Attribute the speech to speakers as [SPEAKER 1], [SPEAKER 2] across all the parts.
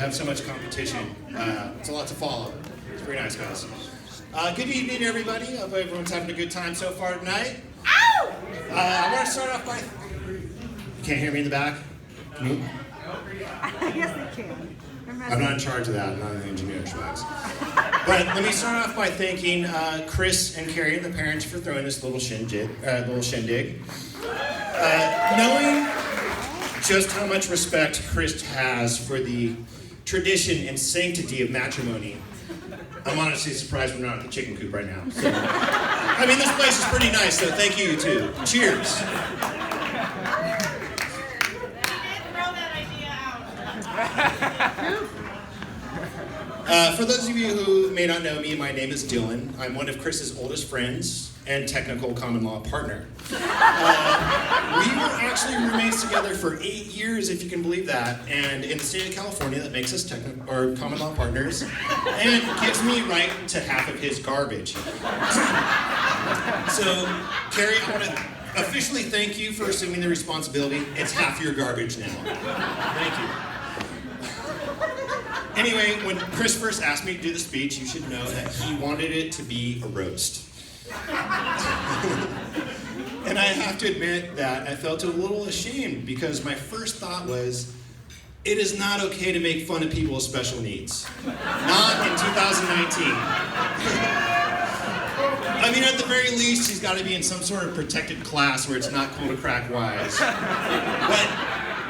[SPEAKER 1] have so much competition. It's a lot to follow. It's very nice, guys. Good evening, everybody. I hope everyone's having a good time so far tonight. Ow! I want to start off by... You can't hear me in the back? Can you?
[SPEAKER 2] Yes, they can.
[SPEAKER 1] I'm not in charge of that. I'm not an engineer, Schwags. But let me start off by thanking Chris and Kerri and the parents for throwing this little shindig. Knowing just how much respect Chris has for the tradition and sanctity of matrimony, I'm honestly surprised we're not at the chicken coop right now. So, I mean, this place is pretty nice, so thank you, too. Cheers. For those of you who may not know me, my name is Dylan. I'm one of Chris's oldest friends and technical common law partner. We were actually roommates together for 8 years, if you can believe that. And in the state of California, that makes us common law partners and gives me right to half of his garbage. So, Kerri, I want to officially thank you for assuming the responsibility. It's half your garbage now. Thank you. Anyway, when Chris first asked me to do the speech, you should know that he wanted it to be a roast. And I have to admit that I felt a little ashamed because my first thought was, it is not okay to make fun of people with special needs. Not in 2019. I mean, at the very least, he's got to be in some sort of protected class where it's not cool to crack wise. But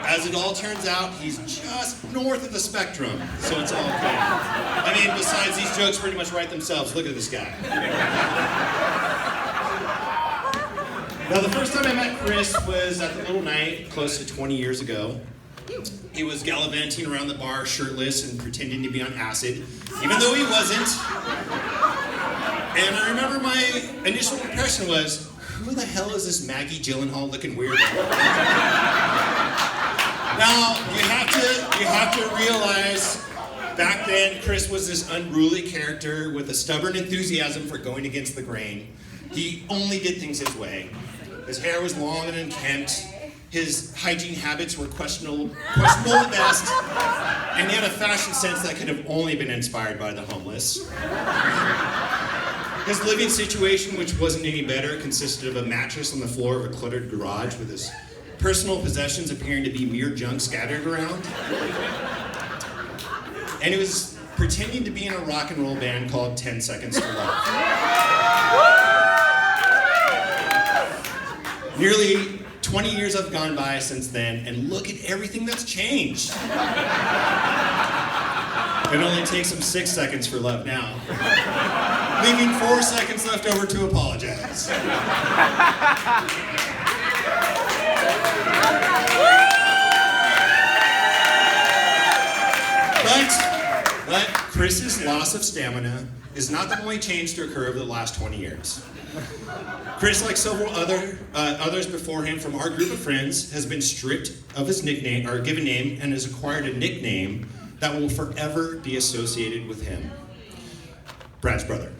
[SPEAKER 1] as it all turns out, he's just north of the spectrum, so it's all okay. I mean, besides, these jokes pretty much write themselves. Look at this guy. Now, the first time I met Chris was at the little night close to 20 years ago. He was gallivanting around the bar shirtless and pretending to be on acid, even though he wasn't. And I remember my initial impression was, who the hell is this Maggie Gyllenhaal looking weirdo? Now, you have to realize, back then, Chris was this unruly character with a stubborn enthusiasm for going against the grain. He only did things his way. His hair was long and unkempt. His hygiene habits were questionable at best. And he had a fashion sense that could have only been inspired by the homeless. His living situation, which wasn't any better, consisted of a mattress on the floor of a cluttered garage with his personal possessions appearing to be mere junk scattered around. And he was pretending to be in a rock and roll band called 10 Seconds to Love. Nearly 20 years have gone by since then, and look at everything that's changed. It only takes him 6 seconds for love now, leaving 4 seconds left over to apologize. But Chris's loss of stamina is not the only change to occur over the last 20 years. Chris, like several others before him from our group of friends, has been stripped of his nickname, or given name, and has acquired a nickname that will forever be associated with him. Brad's brother.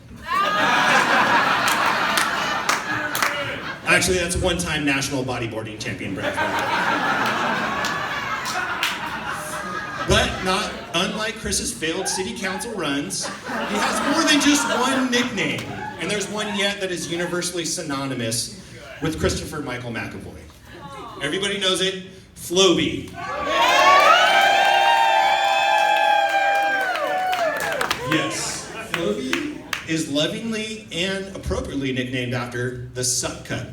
[SPEAKER 1] Actually, that's one-time national bodyboarding champion Brad's brother. But not unlike Chris's failed city council runs, he has more than just one nickname. And there's one yet that is universally synonymous with Christopher Michael McAvoy. Everybody knows it, Flowbee. Yes, Flowbee is lovingly and appropriately nicknamed after the suck cut.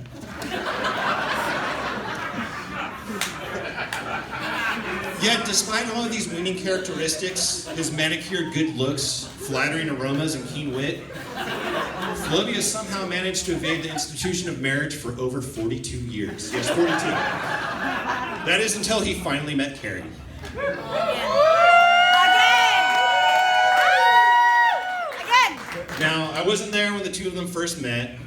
[SPEAKER 1] Yet, despite all of these winning characteristics, his manicured good looks, flattering aromas, and keen wit, Flowbee has somehow managed to evade the institution of marriage for over 42 years. Yes, 42. That is until he finally met Kerri. Again! Now, I wasn't there when the two of them first met,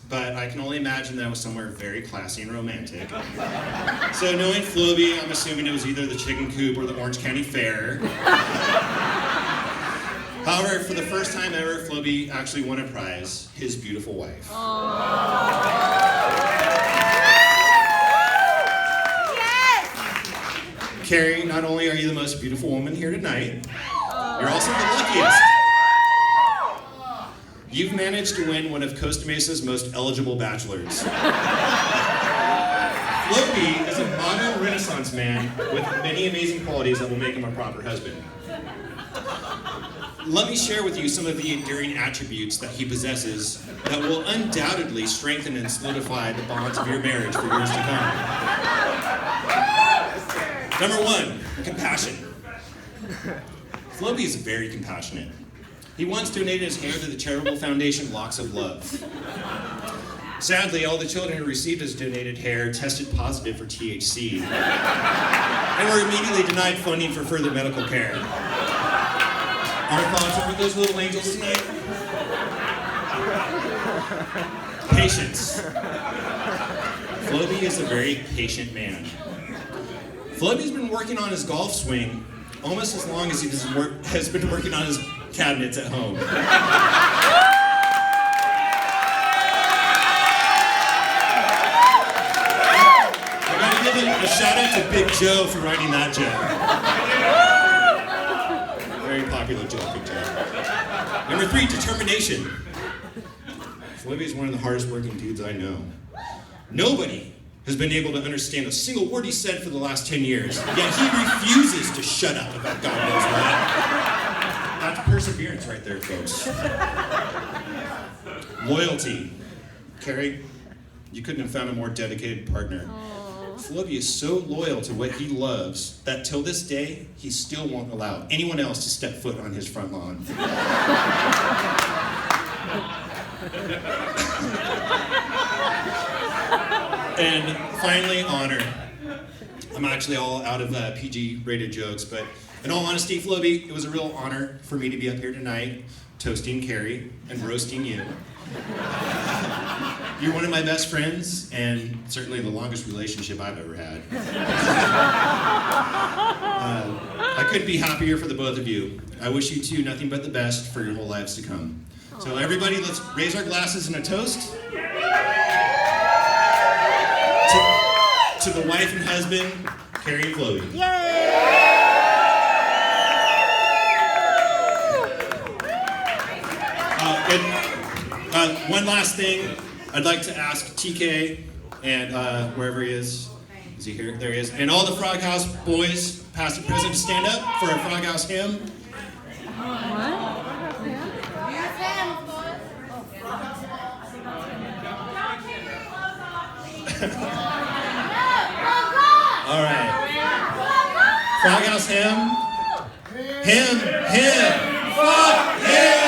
[SPEAKER 1] but I can only imagine that was somewhere very classy and romantic. So knowing Flowbee, I'm assuming it was either the chicken coop or the Orange County Fair. However, for the first time ever, Flowbee actually won a prize, his beautiful wife.
[SPEAKER 2] Yes!
[SPEAKER 1] Kerri, not only are you the most beautiful woman here tonight, you're also the luckiest. You've managed to win one of Costa Mesa's most eligible bachelors. Flowbee is a modern Renaissance man with many amazing qualities that will make him a proper husband. Let me share with you some of the enduring attributes that he possesses that will undoubtedly strengthen and solidify the bonds of your marriage for years to come. Number 1, compassion. Flowbee is very compassionate. He once donated his hair to the charitable foundation Locks of Love. Sadly, all the children who received his donated hair tested positive for THC and were immediately denied funding for further medical care. Our thoughts over those little angels tonight? Patience. Flowbee is a very patient man. Flowbee's been working on his golf swing almost as long as he has been working on his cabinets at home. I gotta give a shout out to Big Joe for writing that joke. Very popular joke, Big Joe. Number 3, determination. Flowbee is one of the hardest working dudes I know. Nobody has been able to understand a single word he said for the last 10 years, yet he refuses to shut up about God knows what. That's perseverance right there, folks. Loyalty. Kerri, you couldn't have found a more dedicated partner. Flowbee is so loyal to what he loves that till this day, he still won't allow anyone else to step foot on his front lawn. And finally, honor. I'm actually all out of PG-rated jokes, but in all honesty, Flowbee, it was a real honor for me to be up here tonight, toasting Kerri and roasting you. You're one of my best friends, and certainly the longest relationship I've ever had. I couldn't be happier for the both of you. I wish you two nothing but the best for your whole lives to come. So everybody, let's raise our glasses in a toast. To the wife and husband, Kerri and Flowbee.
[SPEAKER 2] Yay!
[SPEAKER 1] One last thing, I'd like to ask TK and wherever he is he here? There he is. And all the Frog House boys, past and present, to stand up for a Frog House hymn. All right. Frog House hymn. Hymn. Frog hymn.